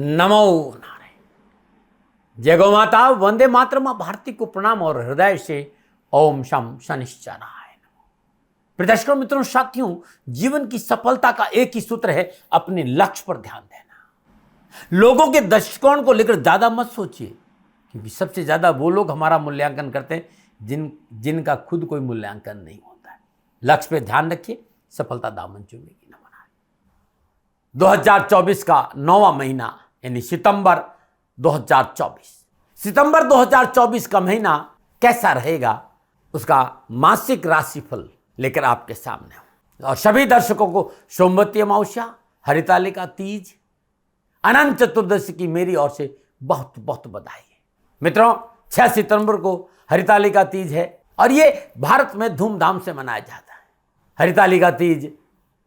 नमो नारायण। जय गौ माता, वंदे मातरम। मां भारती को प्रणाम और हृदय से ओम शम शनिश्चराय नमः। प्रिय दर्शकों, मित्रों, साथियों, जीवन की सफलता का एक ही सूत्र है, अपने लक्ष्य पर ध्यान देना। लोगों के दृष्टिकोण को लेकर ज्यादा मत सोचिए, क्योंकि सबसे ज्यादा वो लोग हमारा मूल्यांकन करते हैं जिनका खुद कोई मूल्यांकन नहीं होता है। लक्ष्य पे ध्यान रखिए, सफलता दामन चूमेगी न मना। 2024 का 9वां महीना यानी सितंबर 2024। सितंबर 2024 का महीना कैसा रहेगा, उसका मासिक राशिफल लेकर आपके सामने हूं। और सभी दर्शकों को सोमवती अमावस्या, हरितालिका तीज, अनंत चतुर्दशी की मेरी ओर से बहुत बहुत बधाई है। मित्रों, 6 सितंबर को हरितालिका तीज है और ये भारत में धूमधाम से मनाया जाता है। हरितालिका तीज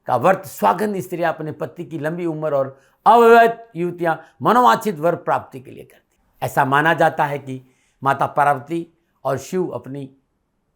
का व्रत स्वागन स्त्रियां अपने पति की लंबी उम्र और अविवाहित युवतियां मनोवांछित वर प्राप्ति के लिए करती। ऐसा माना जाता है कि माता पार्वती और शिव अपनी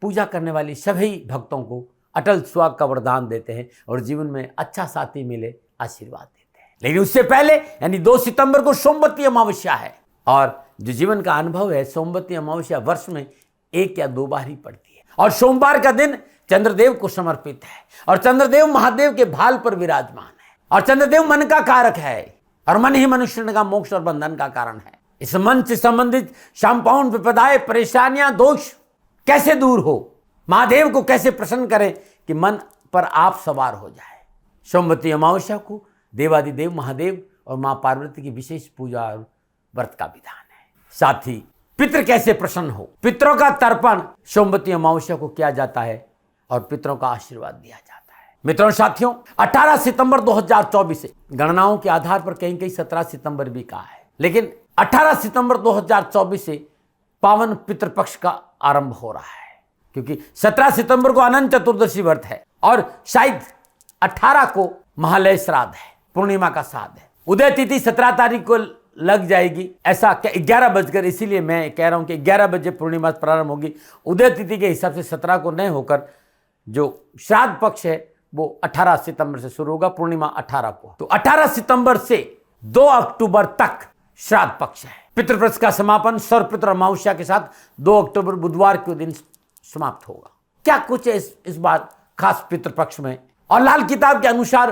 पूजा करने वाली सभी भक्तों को अटल सुहाग का वरदान देते हैं और जीवन में अच्छा साथी मिले आशीर्वाद देते हैं। लेकिन उससे पहले यानी 2 सितंबर को सोमवती अमावस्या है और जो जीवन का अनुभव है, सोमवती अमावस्या वर्ष में 1 या 2 बार ही पड़ती है और सोमवार का दिन चंद्रदेव को समर्पित है और चंद्रदेव महादेव के भाल पर विराजमान है और चंद्रदेव मन का कारक है और मन ही मनुष्य का मोक्ष और बंधन का कारण है। इस मन से संबंधित संपूर्ण विपदाएं, परेशानियां, दोष कैसे दूर हो, महादेव को कैसे प्रसन्न करें कि मन पर आप सवार हो जाए। सोमवती अमावस्या को देवादिदेव महादेव और मां पार्वती की विशेष पूजा और व्रत का विधान है। साथ ही पितृ कैसे प्रसन्न हो, पितरों का तर्पण सोमवती अमावस्या को किया जाता है और पितरों का आशीर्वाद दिया जाता है। मित्रों, साथियों, 18 सितंबर 2024 से गणनाओं के आधार पर कहीं कहीं 17 सितंबर भी कहा है, लेकिन 18 सितंबर 2024 से पावन पितृपक्ष का आरंभ हो रहा है, क्योंकि 17 सितंबर को अनंत चतुर्दशी व्रत है और शायद 18 को महालय श्राद्ध है, पूर्णिमा का श्राद्ध है। उदय तिथि 17 तारीख को लग जाएगी, ऐसा 11 बजकर, इसीलिए मैं कह रहा हूं कि 11 बजे पूर्णिमा प्रारंभ होगी। उदय तिथि के हिसाब से 17 को नहीं होकर जो श्राद्ध पक्ष है वो 18 सितंबर से शुरू होगा, पूर्णिमा 18 को। तो 18 सितंबर से 2 अक्टूबर तक श्राद्ध पक्ष है। पितृपक्ष का समापन सर्वपितृ अमावस्या के साथ 2 अक्टूबर बुधवार के दिन समाप्त होगा। क्या कुछ है इस बार खास पितृपक्ष में, और लाल किताब के अनुसार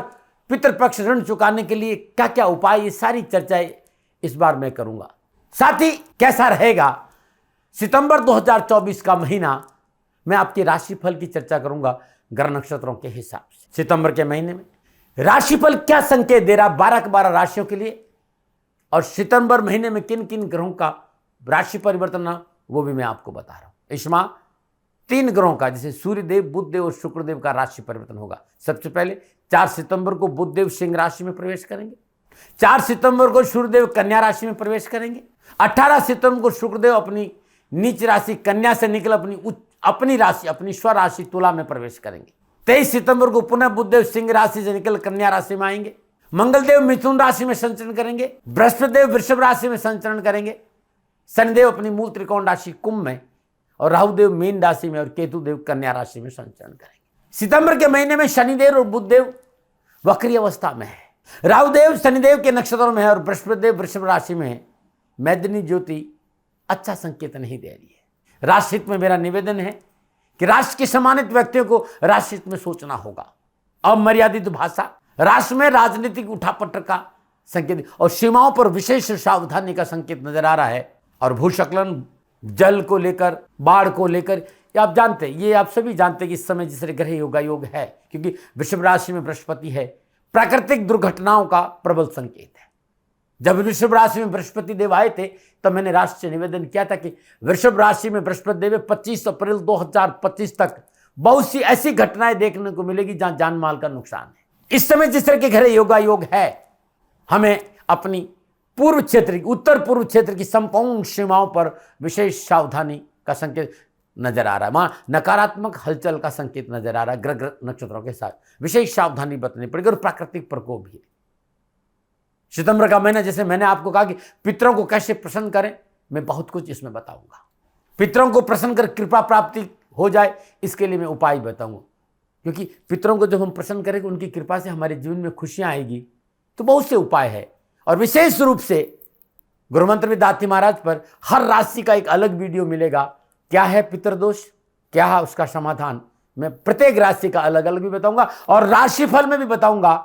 पितृपक्ष ऋण चुकाने के लिए क्या क्या उपाय, ये सारी चर्चाएं इस बार मैं करूंगा। साथ ही कैसा रहेगा सितंबर 2024 का महीना, मैं आपके राशिफल की चर्चा करूंगा ग्रह नक्षत्रों के हिसाब से। सितंबर के महीने में राशिफल क्या संकेत दे रहा 12 के 12 राशियों के लिए, और सितंबर महीने में किन किन ग्रहों का राशि परिवर्तन वो भी मैं आपको बता रहा हूं। इस माह 3 ग्रहों का, जैसे सूर्यदेव, बुधदेव और शुक्रदेव का राशि परिवर्तन होगा। सबसे पहले 4 सितंबर को बुधदेव सिंह राशि में प्रवेश करेंगे, 4 सितंबर को सूर्यदेव कन्या राशि में प्रवेश करेंगे, 18 सितंबर को शुक्रदेव अपनी नीच राशि कन्या से निकल अपनी राशि, अपनी स्व राशि तुला में प्रवेश करेंगे। 23 सितंबर को पुनः बुधदेव सिंह राशि से निकल कन्या राशि में आएंगे, मंगलदेव मिथुन राशि में संचरण करेंगे, बृहस्पतिदेव वृषभ राशि में संचरण करेंगे, शनिदेव अपनी मूल त्रिकोण राशि कुंभ में और राहुदेव मीन राशि में और केतुदेव कन्या राशि में संचरण करेंगे। सितंबर के महीने में शनिदेव और बुधदेव वक्री अवस्था में है, राहुदेव शनिदेव के नक्षत्रों में है और बृहस्पतिदेव वृषभ राशि में है। मैदिनी ज्योति अच्छा संकेत नहीं दे रही है। राशित में मेरा निवेदन है कि राशि के सम्मानित व्यक्तियों को राशित में सोचना होगा। अमर्यादित भाषा, राशि में राजनीतिक उठापटक का संकेत और सीमाओं पर विशेष सावधानी का संकेत नजर आ रहा है। और भूस्खलन, जल को लेकर, बाढ़ को लेकर, आप जानते, ये आप सभी जानते हैं कि इस समय जिस ग्रह योगा योग है, क्योंकि वृषभ राशि में बृहस्पति है, प्राकृतिक दुर्घटनाओं का प्रबल संकेत है। जब वृषभ राशि में बृहस्पति देव आए थे तब मैंने राशि से निवेदन किया था कि वृषभ राशि में बृहस्पति देव 25 अप्रैल 2025 तक बहुत सी ऐसी घटनाएं देखने को मिलेगी जहां जान माल का नुकसान है। इस समय जिस तरह के ग्रह योगा योग है, हमें अपनी पूर्व क्षेत्र, उत्तर पूर्व क्षेत्र की संपूर्ण सीमाओं पर विशेष सावधानी का संकेत नजर आ रहा है। वहां नकारात्मक हलचल का संकेत नजर आ रहा है। ग्रह नक्षत्रों के साथ विशेष सावधानी बरतनी पड़ेगी और प्राकृतिक प्रकोप भी। सितंबर का महीना, जैसे मैंने आपको कहा कि पितरों को कैसे प्रसन्न करें, मैं बहुत कुछ इसमें बताऊंगा। पितरों को प्रसन्न कर कृपा प्राप्ति हो जाए, इसके लिए मैं उपाय बताऊंगा, क्योंकि पितरों को जब हम प्रसन्न करेंगे, उनकी कृपा से हमारे जीवन में खुशियां आएगी, तो बहुत से उपाय है और विशेष रूप से गुरुमंत्र विद्यार्थी महाराज पर हर राशि का एक अलग वीडियो मिलेगा। क्या है पितृदोष, क्या है उसका समाधान, मैं प्रत्येक राशि का अलग अलग भी बताऊंगा और राशिफल में भी बताऊंगा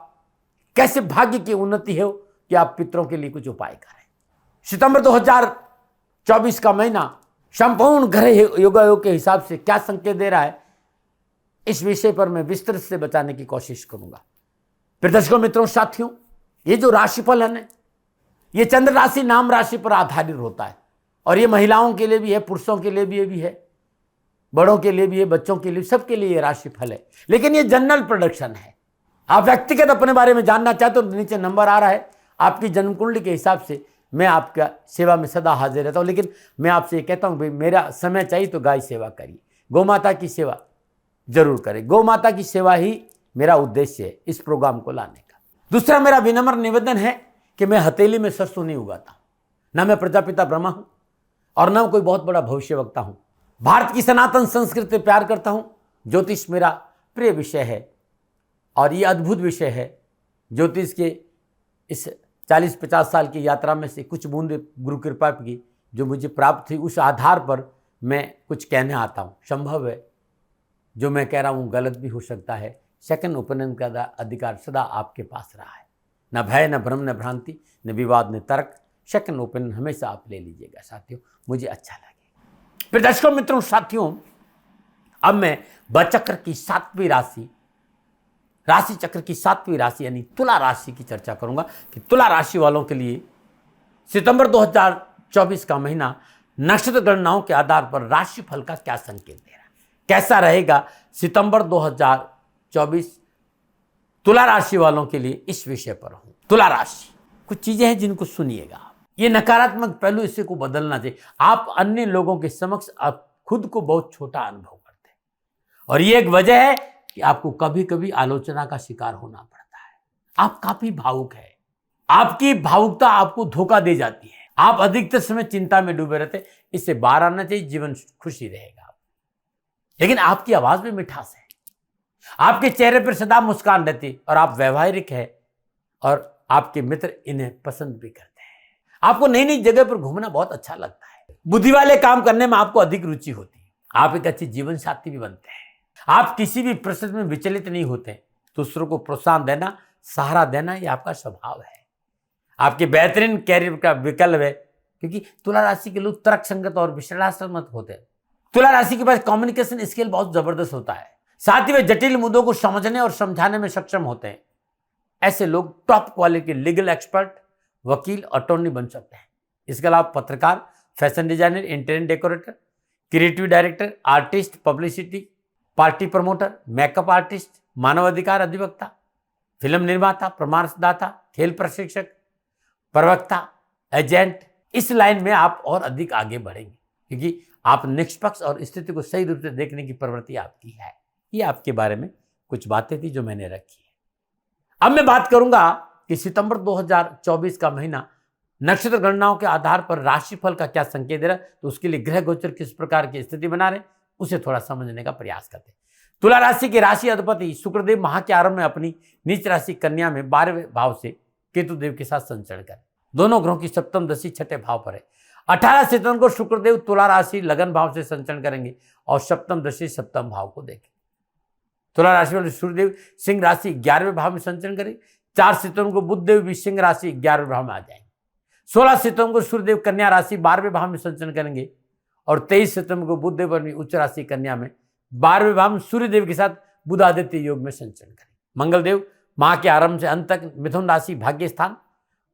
कैसे भाग्य की उन्नति हो कि आप पितरों के लिए कुछ उपाय करें। सितंबर 2024 का महीना संपूर्ण ग्रह योगायोग के हिसाब से क्या संकेत दे रहा है, इस विषय पर मैं विस्तृत से बताने की कोशिश करूंगा। फिर दर्शकों मित्रों साथियों, ये जो राशिफल है ना, ये चंद्र राशि नाम राशि पर आधारित होता है और ये महिलाओं के लिए भी है, पुरुषों के लिए भी है, बड़ों के लिए भी है, बच्चों के लिए, सबके लिए ये राशिफल है। लेकिन ये जनरल प्रोडक्शन है। आप व्यक्तिगत अपने बारे में जानना चाहते हो तो नीचे नंबर आ रहा है, आपकी जन्म कुंडली के हिसाब से मैं आपका सेवा में सदा हाजिर रहता हूं। लेकिन मैं आपसे ये कहता हूं भाई, मेरा समय चाहिए तो गाय सेवा करिए, गौ माता की सेवा जरूर करें। गौ माता की सेवा ही मेरा उद्देश्य है इस प्रोग्राम को लाने का। दूसरा मेरा विनम्र निवेदन है कि मैं हथेली में सरसों नहीं उगाता, ना मैं प्रजापिता ब्रह्मा हूं और ना कोई बहुत बड़ा भविष्यवक्ता हूं। भारत की सनातन संस्कृति से प्यार करता हूं। ज्योतिष मेरा प्रिय विषय है और ये अद्भुत विषय है। ज्योतिष के इस 40-50 साल की यात्रा में से कुछ बूंदे गुरु कृपा की जो मुझे प्राप्त थी, उस आधार पर मैं कुछ कहने आता हूँ। संभव है जो मैं कह रहा हूँ गलत भी हो सकता है। सेकंड ओपिनियन का अधिकार सदा आपके पास रहा है। न भय, न भ्रम, न भ्रांति, न विवाद, न तर्क। सेकंड ओपिनियन हमेशा आप ले लीजिएगा साथियों, मुझे अच्छा लगे। फिर दर्शकों मित्रों साथियों, अब मैं बचक्र की 7वीं राशि, राशि चक्र की 7वीं राशि यानी तुला राशि की चर्चा करूंगा कि तुला राशि वालों के लिए सितंबर 2024 का महीना नक्षत्र गणनाओं के आधार पर राशिफल का क्या संकेत दे रहा है, कैसा रहेगा सितंबर 2024 तुला राशि वालों के लिए, इस विषय पर हूं। तुला राशि, कुछ चीजें हैं जिनको सुनिएगा। ये नकारात्मक पहलू, इसे को बदलना चाहिए। आप अन्य लोगों के समक्ष आप खुद को बहुत छोटा अनुभव करते हैं और ये एक वजह है कि आपको कभी कभी आलोचना का शिकार होना पड़ता है। आप काफी भावुक है, आपकी भावुकता आपको धोखा दे जाती है। आप अधिकतर समय चिंता में डूबे रहते, इससे बाहर आना चाहिए, जीवन खुशी रहेगा। लेकिन आपकी आवाज में मिठास है, आपके चेहरे पर सदा मुस्कान रहती और आप व्यवहारिक है और आपके मित्र इन्हें पसंद भी करते हैं। आपको नई नई जगह पर घूमना बहुत अच्छा लगता है। बुद्धि वाले काम करने में आपको अधिक रुचि होती है। आप एक अच्छे जीवन साथी भी बनते हैं। आप किसी भी परिस्थिति में विचलित नहीं होते। दूसरों को प्रोत्साहन देना, सहारा देना, ये आपका स्वभाव है। आपके बेहतरीन कैरियर का विकल्प है, क्योंकि तुला राशि के लोग तर्क संगत और विश्लेषणात्मक होते हैं। तुला राशि के पास कम्युनिकेशन स्किल बहुत जबरदस्त होता है। साथ ही वे जटिल मुद्दों को समझने और समझाने में सक्षम होते हैं। ऐसे लोग टॉप क्वालिटी के लीगल एक्सपर्ट, वकील, अटॉर्नी बन सकते हैं। इसके अलावा पत्रकार, fashion designer, interior decorator, creative director, artist, publicity, party promoter, makeup artist, मानवाधिकार अधिवक्ता, फिल्म निर्माता, परामर्शदाता, खेल प्रशिक्षक, प्रवक्ता, एजेंट, इस लाइन में आप और अधिक आगे बढ़ेंगे, क्योंकि आप निष्पक्ष और स्थिति को सही रूप से देखने की प्रवृत्ति आपकी है। ये आपके बारे में कुछ बातें थी जो मैंने रखी है। अब मैं बात करूंगा कि सितंबर 2024 का महीना नक्षत्र गणनाओं के आधार पर राशिफल का क्या संकेत दे रहा है, तो उसके लिए ग्रह गोचर किस प्रकार की स्थिति बना रहे, उसे थोड़ा समझने का प्रयास करते हैं। तुला राशि के राशि अधिपति शुक्रदेव माह के आरंभ में अपनी नीच राशि कन्या में 12वें भाव से केतु देव के साथ संचरण करें। दोनों ग्रहों की सप्तम दशा 6ठे भाव पर है। 18 सितंबर को शुक्रदेव तुला राशि लगन भाव से संचरण करेंगे और सप्तम दशा सप्तम भाव को देखें। तुला राशि वाले सूर्यदेव सिंह राशि 11वें भाव में संचरण करेंगे। 4 सितंबर को बुधदेव भी सिंह राशि 11वें भाव में आ जाएंगे। 16 सितंबर को सूर्यदेव कन्या राशि 12वें भाव में संचरण करेंगे और 23 सितंबर को बुधदेव अपनी उच्च राशि कन्या में 12वें भाव में सूर्यदेव के साथ बुध आदित्य योग में संचरण करेंगे। मंगलदेव माह के आरंभ से अंत तक मिथुन राशि भाग्य स्थान,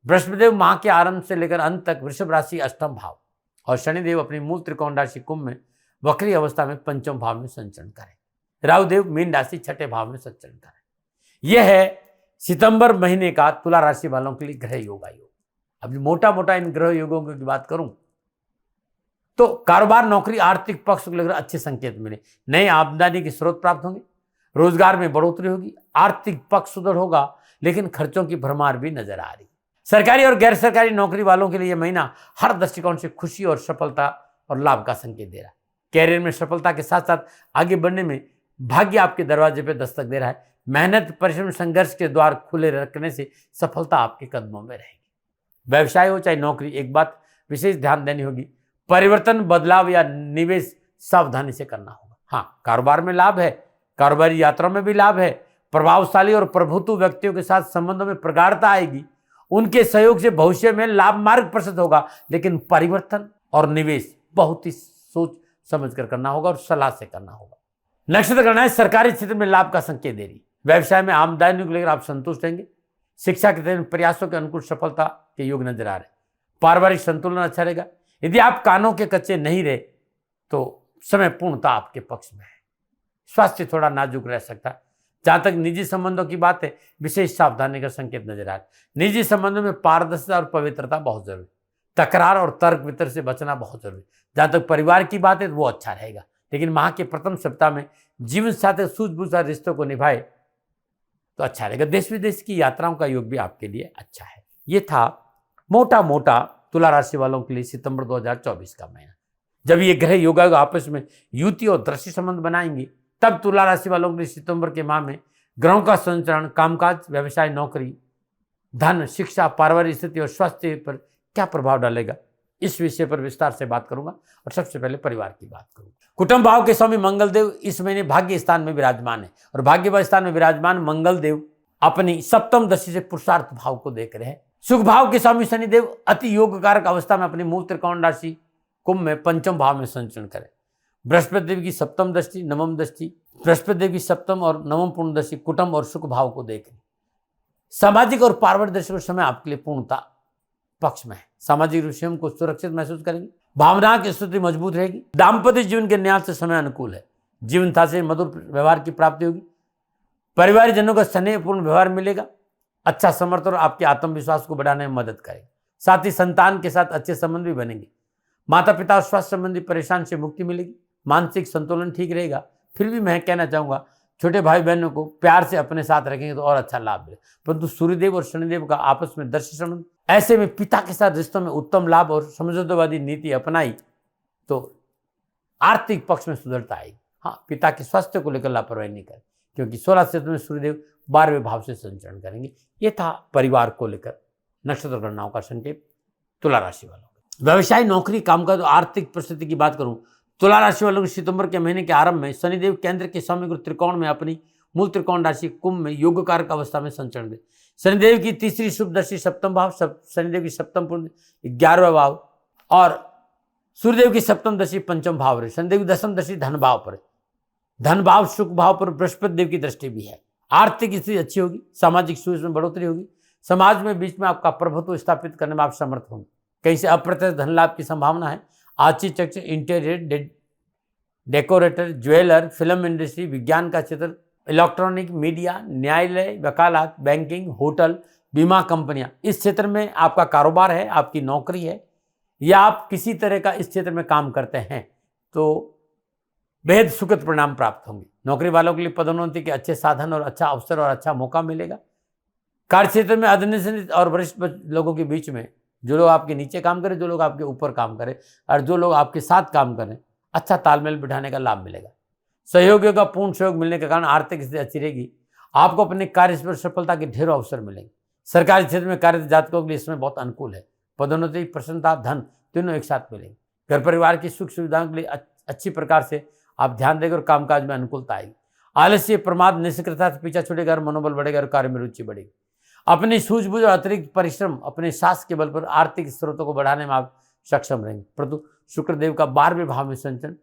बृहस्पतिदेव माह के आरंभ से लेकर अंत तक वृषभ राशि अष्टम भाव और शनिदेव अपनी मूल त्रिकोण राशि कुंभ में वक्री अवस्था में पंचम भाव में संचरण करें। राहुदेव मीन राशि 6ठे भाव में संचरण करें। यह है सितंबर महीने का तुला राशि वालों के लिए ग्रह योगायोग। अभी मोटा मोटा इन ग्रह योगों की बात करूं तो कारोबार, नौकरी, आर्थिक पक्ष को लेकर अच्छे संकेत मिले। नए आमदनी के स्रोत प्राप्त होंगे, रोजगार में बढ़ोतरी होगी, आर्थिक पक्ष सुदृढ़ होगा, लेकिन खर्चों की भरमार भी नजर आ रही। सरकारी और गैर सरकारी नौकरी वालों के लिए यह महीना हर दृष्टिकोण से खुशी और सफलता और लाभ का संकेत दे रहा है। कैरियर में सफलता के साथ साथ आगे बढ़ने में भाग्य आपके दरवाजे पर दस्तक दे रहा है। मेहनत, परिश्रम, संघर्ष के द्वार खुले रखने से सफलता आपके कदमों में रहेगी। व्यवसाय हो चाहे नौकरी, एक बात विशेष ध्यान देनी होगी, परिवर्तन, बदलाव या निवेश सावधानी से करना होगा। हाँ, कारोबार में लाभ है, कारोबारी यात्रा में भी लाभ है, प्रभावशाली और प्रभुत्व व्यक्तियों के साथ संबंधों में प्रगाढ़ता आएगी, उनके सहयोग से भविष्य में लाभ मार्ग प्रशस्त होगा। लेकिन परिवर्तन और निवेश बहुत ही सोच समझ कर करना होगा और सलाह से करना होगा। नक्षत्र गणनाएं सरकारी क्षेत्र में लाभ का संकेत दे रही। व्यवसाय में आमदनी को लेकर आप संतुष्ट रहेंगे। शिक्षा के क्षेत्र में प्रयासों के अनुकूल सफलता के योग नजर आ रहे। पारिवारिक संतुलन अच्छा रहेगा। यदि आप कानों के कच्चे नहीं रहे तो समय पूर्णता आपके पक्ष में है। स्वास्थ्य थोड़ा नाजुक रह सकता है। जहां तक निजी संबंधों की बात है, विशेष सावधानी का संकेत नजर आ रहा है। निजी संबंधों में पारदर्शिता और पवित्रता बहुत जरूरी। तकरार और तर्क वितर्क से बचना बहुत जरूरी। जहां तक परिवार की बात है तो वो अच्छा रहेगा। लेकिन माह के प्रथम सप्ताह में जीवन साथी सूझबूझ रिश्तों को निभाए तो अच्छा रहेगा। देश विदेश की यात्राओं का योग भी आपके लिए अच्छा है। ये था मोटा मोटा तुला राशि वालों के लिए सितंबर 2024 का महीना। जब ये ग्रह योगा आपस में युति और दृष्टि संबंध बनाएंगे, तब तुला राशि वालों के लिए सितंबर के माह में ग्रहों का संचरण कामकाज, व्यवसाय, नौकरी, धन, शिक्षा, पारिवारिक स्थिति और स्वास्थ्य पर क्या प्रभाव डालेगा, इस विषय पर विस्तार से बात करूंगा। और सबसे पहले परिवार की बात करूंगा। कुटुंब भाव के स्वामी मंगल देव इस महीने भाग्य स्थान में विराजमान है और भाग्य स्थान में विराजमान मंगल देव अपनी सप्तम दृष्टि से पुरुषार्थ भाव को देख रहे हैं। सुख भाव के स्वामी शनिदेव अति योग कारक अवस्था में अपनी मूल त्रिकोण राशि कुंभ में पंचम भाव में संचरण करें। बृहस्पति देव की सप्तम दृष्टि, नवम दृष्टि, बृहस्पति देव की सप्तम और नवम पूर्ण दृष्टि कुटुंब और सुख भाव को देख रहे। सामाजिक और पारिवारिक दृष्टि को समय आपके लिए पूर्णता पक्ष में है। सामाजिक रूप से हमको सुरक्षित महसूस करेंगे। भावना की स्थिति मजबूत रहेगी। दाम्पत्य जीवन के न्यास से समय अनुकूल है। जीवन साथी से मधुर व्यवहार की प्राप्ति होगी। परिवार जनों का स्नेहपूर्ण व्यवहार मिलेगा। अच्छा समर्थन और आपके आत्मविश्वास को बढ़ाने में मदद करेगा। साथ ही संतान के साथ अच्छे संबंध भी बनेंगे। माता पिता और स्वास्थ्य संबंधी परेशान से मुक्ति मिलेगी। मानसिक संतुलन ठीक रहेगा। फिर भी मैं कहना चाहूंगा, छोटे भाई बहनों को प्यार से अपने साथ रखेंगे तो और अच्छा लाभ मिले। परंतु सूर्यदेव और शनिदेव का आपस में दृष्टि संबंध, ऐसे में पिता के साथ रिश्तों में उत्तम लाभ और समझौतेवादी नीति अपनाई तो आर्थिक पक्ष में सुधरता आएगी। हाँ, पिता के स्वास्थ्य को लेकर लापरवाही नहीं करें, क्योंकि 16 क्षेत्र में सूर्यदेव 12वें भाव से संचरण करेंगे। ये था परिवार को लेकर नक्षत्र गणनाओं का संकेत तुला राशि वालों का। व्यवसाय, नौकरी, कामकाज और आर्थिक परिस्थिति की बात करूं, तुला राशि वालों को सितंबर के महीने के आरंभ में शनिदेव केंद्र के स्वामी गुरु त्रिकोण में अपनी मूल त्रिकोण राशि कुंभ में योग कारक अवस्था में संचरण दे। शनिदेव की तीसरी शुभ दृष्टि सप्तम भाव, शनिदेव की सप्तम पूर्ण 11वां भाव और सूर्यदेव की सप्तम दृष्टि पंचम भाव है। शनिदेव की दसम दृष्टि धन भाव पर है। धन भाव सुख भाव पर बृहस्पति देव की दृष्टि भी है। आर्थिक स्थिति अच्छी होगी। सामाजिक सूझ में बढ़ोतरी होगी। समाज में बीच में आपका प्रभुत्व स्थापित करने में आप समर्थ होंगे। कहीं से अप्रत्यक्ष धन लाभ की संभावना है। Architecture, interior decorator, jeweller, film industry, विज्ञान का क्षेत्र, इलेक्ट्रॉनिक मीडिया, न्यायालय, वकालत, बैंकिंग, होटल, बीमा कंपनियां, इस क्षेत्र में आपका कारोबार है, आपकी नौकरी है या आप किसी तरह का इस क्षेत्र में काम करते हैं तो बेहद सुखद परिणाम प्राप्त होंगे। नौकरी वालों के लिए पदोन्नति के अच्छे साधन और अच्छा अवसर और अच्छा मौका मिलेगा। कार्य क्षेत्र में अधीनस्थ और वरिष्ठ लोगों के बीच में, जो लोग आपके नीचे काम करें, जो लोग आपके ऊपर काम करें और जो लोग आपके साथ काम करें, अच्छा तालमेल बिठाने का लाभ मिलेगा। सहयोगियों का पूर्ण सहयोग मिलने के कारण आर्थिक स्थिति अच्छी रहेगी। आपको अपने कार्य पर सफलता के ढेरों अवसर मिलेंगे। सरकारी क्षेत्र में कार्यरत जातकों के लिए इसमें बहुत अनुकूल है। पदोन्नति, प्रसन्नता, धन तीनों एक साथ मिलेंगे। घर परिवार की सुख सुविधाओं के लिए अच्छी प्रकार से आप ध्यान देंगे और कामकाज में अनुकूलता आएगी। आलस्य, प्रमाद, निष्क्रियता से पीछा छूटेगा और मनोबल बढ़ेगा और कार्य में रुचि बढ़ेगी। अपनी सूझबूझ और अतिरिक्त परिश्रम, अपने साहस के बल पर आर्थिक स्रोतों को बढ़ाने में आप सक्षम रहेंगे। परंतु शुक्रदेव का 12वें भाव में संचरण,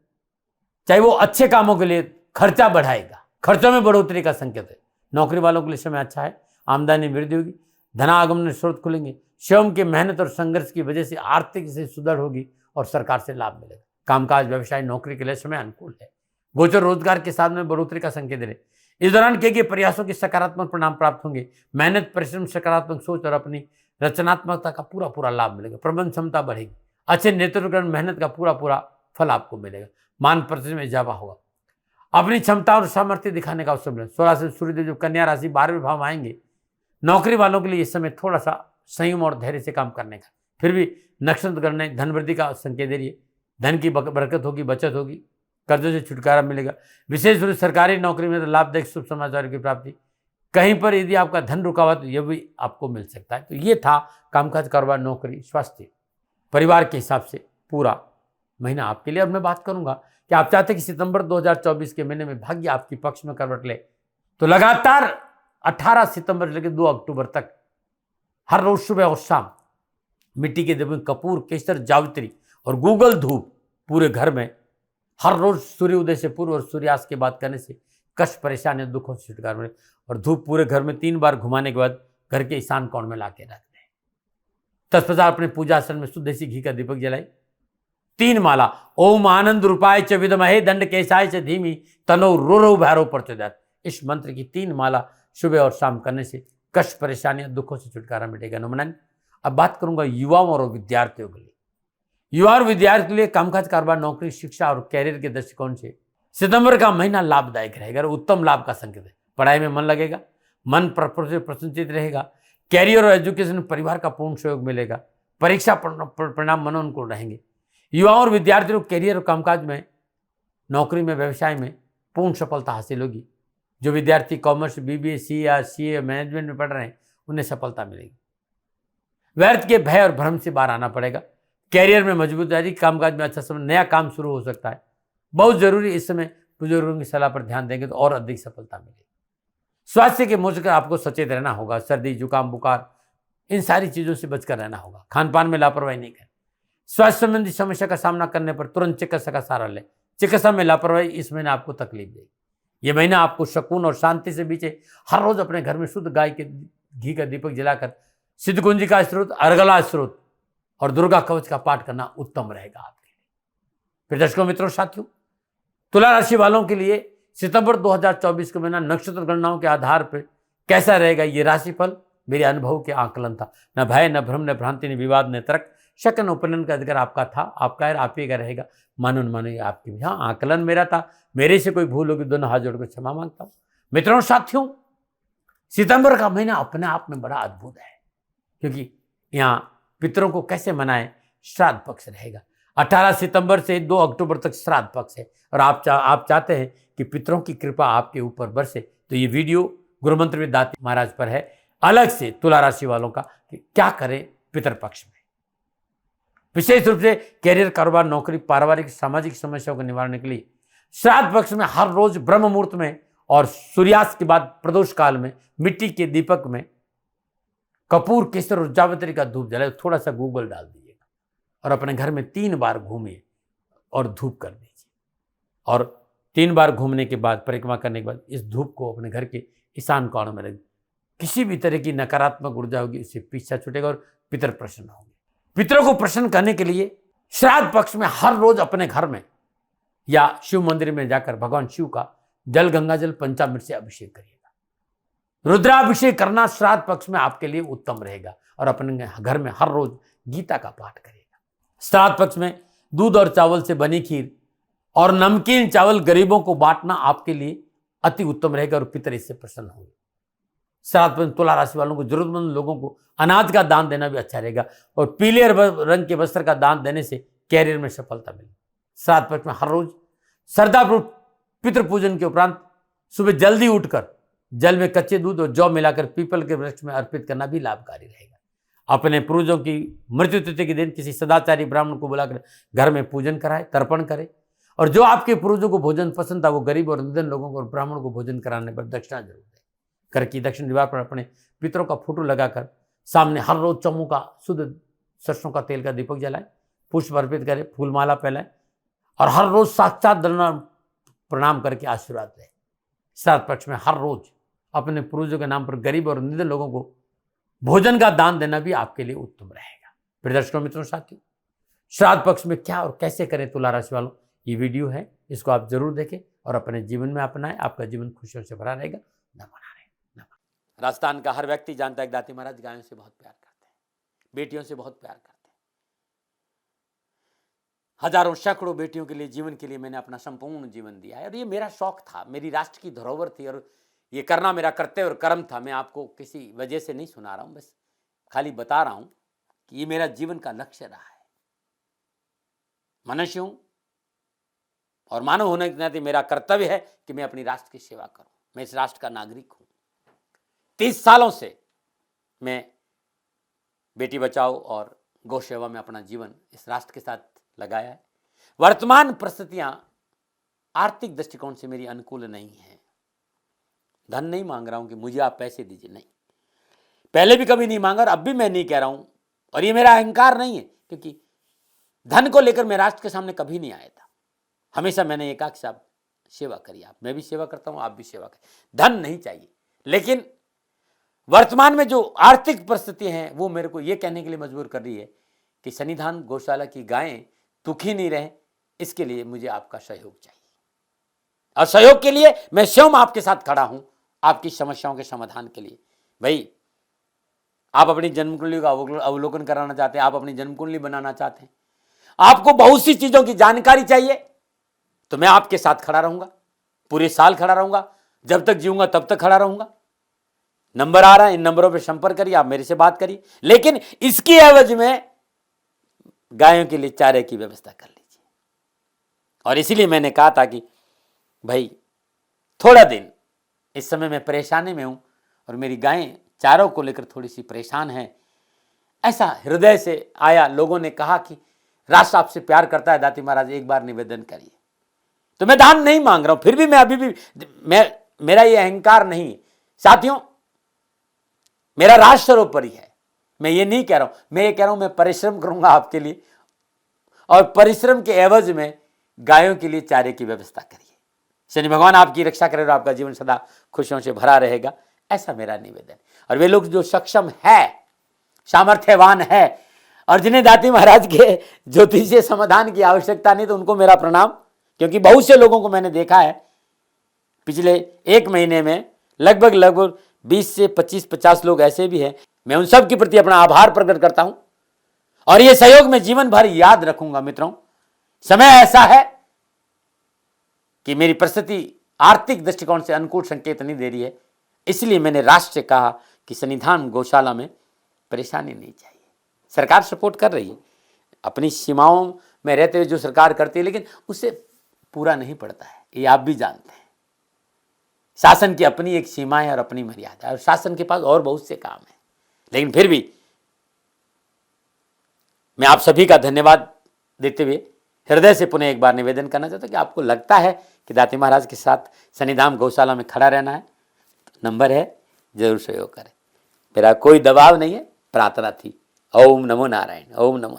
चाहे वो अच्छे कामों के लिए खर्चा बढ़ाएगा, खर्चों में बढ़ोतरी का संकेत है। नौकरी वालों के लिए समय अच्छा है। आमदनी में वृद्धि होगी। धनागमन स्रोत खुलेंगे। स्वयं की मेहनत और संघर्ष की वजह से आर्थिक से सुधार होगी और सरकार से लाभ मिलेगा। कामकाज, व्यवसाय, नौकरी के लिए समय अनुकूल है। गोचर रोजगार के साथ में बढ़ोतरी का संकेत है। इस दौरान किए गए प्रयासों के सकारात्मक परिणाम प्राप्त होंगे। मेहनत, परिश्रम, सकारात्मक सोच और अपनी रचनात्मकता का पूरा लाभ मिलेगा। प्रबंध क्षमता बढ़ेगी। अच्छे नेतृत्व, मेहनत का पूरा फल आपको मिलेगा। मान प्रतिष्ठा में इजाफा होगा। अपनी क्षमता और सामर्थ्य दिखाने का अवसर मिलेगा। 16 से सूर्यदेव जो कन्या राशि 12वें भाव आएंगे, नौकरी वालों के लिए इस समय थोड़ा सा संयम और धैर्य से काम करने का। फिर भी नक्षत्र करने धन वृद्धि का संकेत दे रही है। धन की बरकत होगी, बचत होगी, कर्जों से छुटकारा मिलेगा। विशेष रूप से सरकारी नौकरी में तो लाभदायक शुभ समाचार की प्राप्ति। कहीं पर यदि आपका धन रुका हुआ तो यह भी आपको मिल सकता है। तो ये था कामकाज, कारोबार, नौकरी, स्वास्थ्य, परिवार के हिसाब से पूरा महीना आपके लिए। अब मैं बात करूंगा कि आप चाहते हैं कि सितंबर 2024 के महीने में भाग्य आपकी पक्ष में करवट ले, तो लगातार 18 सितंबर से लेकर 2 अक्टूबर तक हर रोज सुबह और शाम मिट्टी के दिए कपूर, केसर, जावित्री और गूगल धूप पूरे घर में हर रोज सूर्योदय से पूर्व और सूर्यास्त के बाद करने से कष्ट, परेशानी, दुखों से छुटकारा मिले। और धूप पूरे घर में 3 बार घुमाने के बाद घर के ईशान कोण में लाके रख दें। तत्पश्चात अपने पूजा आसन में शुद्ध देसी घी का दीपक जलाए। 3 माला ओम आनंद रूपाय च विद्महे दंड केशाय च धीमी तनो रुरु भैरव प्रचोदयात्, इस मंत्र की 3 माला सुबह और शाम करने से कष्ट, परेशानियां, दुखों से छुटकारा मिटेगा। नमन। अब बात करूंगा युवाओं और विद्यार्थियों के लिए। युवा और विद्यार्थियों के लिए कामकाज, कारोबार, नौकरी, शिक्षा और कैरियर के दृष्टिकोण से सितंबर का महीना लाभदायक रहेगा और उत्तम लाभ का संकेत है। पढ़ाई में मन लगेगा, मन प्रसन्नचित रहेगा, कैरियर और एजुकेशन में परिवार का पूर्ण सहयोग मिलेगा, परीक्षा परिणाम मनोनुकूल रहेंगे। युवाओं और विद्यार्थियों को कैरियर और कामकाज में, नौकरी में, व्यवसाय में पूर्ण सफलता हासिल होगी। जो विद्यार्थी कॉमर्स, बीबीए, सीए, मैनेजमेंट में पढ़ रहे हैं उन्हें सफलता मिलेगी। व्यर्थ के भय और भ्रम से बाहर आना पड़ेगा। कैरियर में मजबूत रहेगी, कामकाज में अच्छा समय, नया काम शुरू हो सकता है। बहुत जरूरी इस समय बुजुर्गों की सलाह पर ध्यान देंगे तो और अधिक सफलता मिलेगी। स्वास्थ्य के मोर्चे पर आपको सचेत रहना होगा। सर्दी, जुकाम, बुखार, इन सारी चीजों से बचकर रहना होगा। खान पान में लापरवाही नहीं करें। स्वास्थ्य संबंधी समस्या का सामना करने पर तुरंत चिकित्सक का सहारा लें। चिकित्सा में लापरवाही इस महीने आपको तकलीफ देगी। यह महीना आपको सुकून और शांति से बीचे। हर रोज अपने घर में शुद्ध गाय के घी का दीपक जलाकर सिद्धकुंजी का स्रोत, अर्गला स्रोत और दुर्गा कवच का पाठ करना उत्तम रहेगा आपके लिए। फिर दर्शकों, मित्रों, साथियों, तुला राशि वालों के लिए सितंबर 2024 का महीना नक्षत्र गणनाओं के आधार पर कैसा रहेगा, ये राशिफल मेरे अनुभव के आकलन था। न भय, न भ्रम, न भ्रांति, न विवाद, न तर्क, शक, न उपनयन का अधिकार आपका था, आपका है, आप ही का रहेगा। मानो न मानो ये आपकी भी। हाँ, आकलन मेरा था, मेरे से कोई भूल होगी दोनों हाथ जोड़कर क्षमा मांगता हूं। मित्रों, साथियों, सितंबर का महीना अपने आप में बड़ा अद्भुत है, क्योंकि यहाँ पितरों को कैसे मनाएं, श्राद्ध पक्ष रहेगा। 18 सितंबर से 2 अक्टूबर तक श्राद्ध पक्ष है और आप चाहते हैं कि पितरों की कृपा आपके ऊपर बरसे, तो ये वीडियो गुरु मंत्र विद दाती महाराज पर है, अलग से तुला राशि वालों का कि क्या करें पितर पक्ष में। विशेष रूप से कैरियर, कारोबार, नौकरी, पारिवारिक, सामाजिक समस्याओं के निवारण के लिए श्राद्ध पक्ष में हर रोज ब्रह्म मुहूर्त में और सूर्यास्त के बाद प्रदोष काल में मिट्टी के दीपक में कपूर, केसर और जावित्री का धूप जलाए। थोड़ा सा गूगल डाल दीजिएगा और अपने घर में 3 बार घूमिए और धूप कर दीजिए। और 3 बार घूमने के बाद, परिक्रमा करने के बाद, इस धूप को अपने घर के ईशान कोण में रख। किसी भी तरह की नकारात्मक ऊर्जा होगी उससे पीछा छूटेगा और पितर प्रसन्न होंगे। पितरों को प्रसन्न करने के लिए श्राद्ध पक्ष में हर रोज अपने घर में या शिव मंदिर में जाकर भगवान शिव का जल, गंगा जल, पंचामृत से अभिषेक करिएगा। रुद्राभिषेक करना श्राद्ध पक्ष में आपके लिए उत्तम रहेगा और अपने घर में हर रोज गीता का पाठ करिएगा। श्राद्ध पक्ष में दूध और चावल से बनी खीर और नमकीन चावल गरीबों को बांटना आपके लिए अति उत्तम रहेगा और पितर इससे प्रसन्न होंगे। श्राद्ध पक्ष तुला राशि वालों को, जरूरतमंद लोगों को अनाज का दान देना भी अच्छा रहेगा और पीले रंग के वस्त्र का दान देने से कैरियर में सफलता मिलेगी। श्राद्ध पक्ष में हर रोज श्रद्धापूर्वक पितृ पूजन के उपरांत सुबह जल्दी उठकर जल में कच्चे दूध और जौ मिलाकर पीपल के वृक्ष में अर्पित करना भी लाभकारी रहेगा। अपने पूर्वजों की मृत्यु तिथि के दिन किसी सदाचारी ब्राह्मण को बुलाकर घर में पूजन कराए, तर्पण करे और जो आपके पूर्वजों को भोजन पसंद था वो गरीब और निर्धन लोगों को और ब्राह्मण को भोजन कराने पर दक्षिणा जरूर दें। घर की दक्षिण दीवार पर अपने पितरों का फोटो लगाकर सामने हर रोज चम्मू का शुद्ध सरसों का तेल का दीपक जलाए, पुष्प अर्पित करें, फूलमाला फैलाएं और हर रोज साक्षात दंडवत प्रणाम करके आशीर्वाद लें। श्राद्ध पक्ष में हर रोज अपने पूर्वजों के नाम पर गरीब और निर्धन लोगों को भोजन का दान देना भी आपके लिए उत्तम रहेगा। प्रिय दर्शकों, मित्रों, साथियों, श्राद्ध पक्ष में क्या और कैसे करें तुला राशि वालों, ये वीडियो है, इसको आप जरूर देखें और अपने जीवन में अपनाएं। आपका जीवन खुशियों से भरा रहेगा। नमन। राजस्थान का हर व्यक्ति जानता है कि दाती महाराज गायों से बहुत प्यार करते हैं, बेटियों से बहुत प्यार करते हैं। हजारों सैकड़ों बेटियों के लिए, जीवन के लिए मैंने अपना संपूर्ण जीवन दिया है और ये मेरा शौक था, मेरी राष्ट्र की धरोहर थी और ये करना मेरा कर्तव्य और कर्म था। मैं आपको किसी वजह से नहीं सुना रहा हूं, बस खाली बता रहा हूं कि ये मेरा जीवन का लक्ष्य रहा है। मनुष्य हूं और मानव होने के नाते मेरा कर्तव्य है कि मैं अपनी राष्ट्र की सेवा करूं। मैं इस राष्ट्र का नागरिक हूं। 30 सालों से मैं बेटी बचाओ और गौ सेवा में अपना जीवन इस राष्ट्र के साथ लगाया है। वर्तमान परिस्थितियां आर्थिक दृष्टिकोण से मेरी अनुकूल नहीं है। धन नहीं मांग रहा हूं कि मुझे आप पैसे दीजिए, नहीं, पहले भी कभी नहीं मांगा और अब भी मैं नहीं कह रहा हूं, और ये मेरा अहंकार नहीं है, क्योंकि धन को लेकर मैं राष्ट्र के सामने कभी नहीं आया था। हमेशा मैंने ये कहा कि साहब सेवा करिए, आप, मैं भी सेवा करता हूं, आप भी सेवा करें, धन नहीं चाहिए। लेकिन वर्तमान में जो आर्थिक परिस्थिति हैं वो मेरे को ये कहने के लिए मजबूर कर रही है कि सन्निधान गौशाला की गायें दुखी नहीं रहें, इसके लिए मुझे आपका सहयोग चाहिए, और सहयोग के लिए मैं स्वयं आपके साथ खड़ा हूं, आपकी समस्याओं के समाधान के लिए। भाई, आप अपनी जन्म कुंडली का अवलोकन कराना चाहते हैं, आप अपनी जन्म कुंडली बनाना चाहते हैं, आपको बहुत सी चीजों की जानकारी चाहिए, तो मैं आपके साथ खड़ा रहूंगा, पूरे साल खड़ा रहूंगा, जब तक जीऊंगा तब तक खड़ा रहूंगा। नंबर आ रहा है, इन नंबरों पर संपर्क करिए, आप मेरे से बात करिए, लेकिन इसकी एवज में गायों के लिए चारे की व्यवस्था कर लीजिए। और इसीलिए मैंने कहा था कि भाई थोड़ा दिन, इस समय मैं परेशानी में हूं और मेरी गायें चारों को लेकर थोड़ी सी परेशान हैं, ऐसा हृदय से आया। लोगों ने कहा कि राष्ट्र आपसे प्यार करता है दाती महाराज, एक बार निवेदन करिए। तो मैं दान नहीं मांग रहा हूं, फिर भी मैं अभी भी मेरा ये अहंकार नहीं साथियों, मेरा राष्ट्र सर्वोपरि है। मैं ये नहीं कह रहा हूं, मैं ये कह रहा हूं मैं परिश्रम करूंगा आपके लिए, और परिश्रम के एवज में गायों के लिए चारे की व्यवस्था करिए। शनि भगवान आपकी रक्षा करे और आपका जीवन सदा खुशियों से भरा रहेगा, ऐसा मेरा निवेदन। और वे लोग जो सक्षम है, सामर्थ्यवान है, और जिन्हें दाती महाराज के ज्योतिषीय समाधान की आवश्यकता नहीं, तो उनको मेरा प्रणाम, क्योंकि बहुत से लोगों को मैंने देखा है पिछले 1 महीने में, लगभग 20 से 25-50 लोग ऐसे भी हैं। मैं उन सब के प्रति अपना आभार प्रकट करता हूं, और यह सहयोग मैं जीवन भर याद रखूंगा। मित्रों, समय ऐसा है कि मेरी परिस्थिति आर्थिक दृष्टिकोण से अनुकूल संकेत नहीं दे रही है, इसलिए मैंने राष्ट्र से कहा कि सन्निधान गौशाला में परेशानी नहीं चाहिए। सरकार सपोर्ट कर रही है, अपनी सीमाओं में रहते हुए जो सरकार करती है, लेकिन उससे पूरा नहीं पड़ता है, ये आप भी जानते हैं। शासन की अपनी एक सीमा है और अपनी मर्यादा है, और शासन के पास और बहुत से काम है। लेकिन फिर भी मैं आप सभी का धन्यवाद देते हुए हृदय से पुनः एक बार निवेदन करना चाहता हूं कि आपको लगता है कि दाती महाराज के साथ सन्निधान गौशाला में खड़ा रहना है, तो नंबर है, जरूर सहयोग करें। मेरा कोई दबाव नहीं है, प्रार्थना थी। ओम नमो नारायण, ओम नमो।